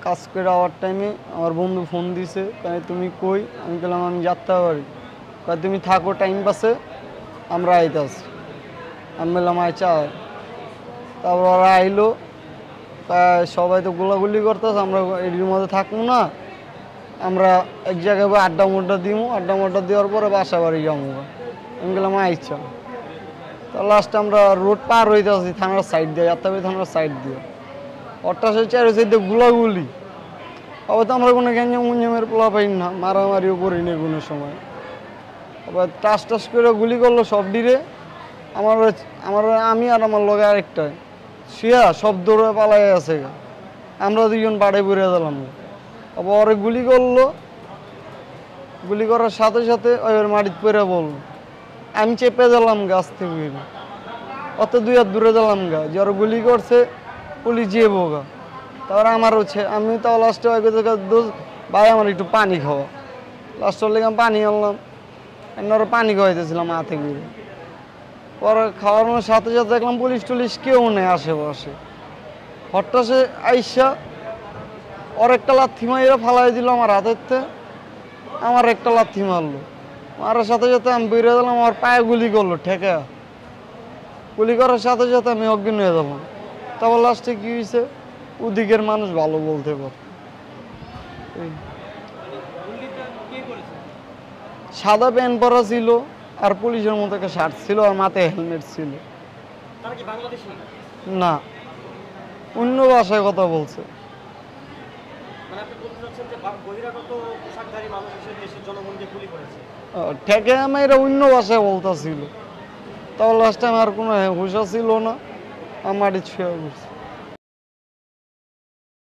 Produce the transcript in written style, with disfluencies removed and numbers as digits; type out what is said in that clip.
কাজ করে আওয়ার টাইমে আমার বন্ধু ফোন দিছে, তাই তুমি কই? আমি বললাম আমি যাত্রা পারি। কয় তুমি থাকো টাইম পাসে, আমরা আইতাছি। আমি বললাম আচ্ছা। তারপর ওরা আইলো, সবাই তো গোলাগুলি করতেছে, আমরা এটির মধ্যে থাকবো না, আমরা এক জায়গায় আড্ডা মোড্ডা দিব, আড্ডা মোড্ডা দেওয়ার পরে বাসা বাড়ি যাবো। আমি বললাম আচ্ছা। তো লাস্টে আমরা রোড পার হইতে আসি থানার সাইড দিয়ে, যাত্রাবাড়ি থানার সাইড দিয়ে। অট্টাশে চার সাইডে গুলাগুলি। আবার তো আমরা কোনো গ্যাঞ্জাম গুঞ্জামের পোলা পাই না, মারামারিও করি না কোনো সময়। আবার টাস টাস করে গুলি করলো সব ডিরে। আমি আর আমার লগে আরেকটা শুয়া সব দৌড়ে পালাই আছে। আমরা দুজন বাড়ে পড়ে দিলাম। আবার ওরে গুলি করলো, গুলি করার সাথে সাথে ওই মাটিতে পড়ে বললো। আমি চেপে দিলাম গাছ থেকে, অত 2 হাত দূরে দিলাম গা, যে ওরা গুলি করছে পুলিশ যেয়ে বোগা। তারপরে আমার হচ্ছে আমি তাও লাস্টে ভাই আমার একটু পানি খাওয়া, লাস্টের লেগে আমি পানি আনলাম, ওরা পানি খাওয়াইতেছিলাম হাতে ঘুরে। পরে খাওয়ানোর সাথে সাথে দেখলাম পুলিশ টুলিশ কেউ নেই আশেপাশে। হঠাৎ আইসা ওর একটা লাথি মাইরা ফালাই দিল আমার হাতের, আমার একটা লাথি মারলো, মারার সাথে সাথে আমি বেরিয়ে দিলাম, আমার পায়ে গুলি করলো ঠেকা। গুলি করার সাথে সাথে আমি অজ্ঞান হয়ে যাবো। তারপর লাস্টে কি হয়েছে, ওদিকের মানুষ ভালো বলতে পারে। সাদা প্যান্ট পরা ছিল আর পুলিশের মতো একটা শার্ট ছিল আর মাথায় হেলমেট ছিল। না, অন্য ভাষায় কথা বলছে। ঠেকে আমি এটা অন্য ভাষায় বলতেছিল। তাহলে লাস্ট টাইম আর কোনো হুঁশা ছিল না, আমার ছুঁয়ে বলছে।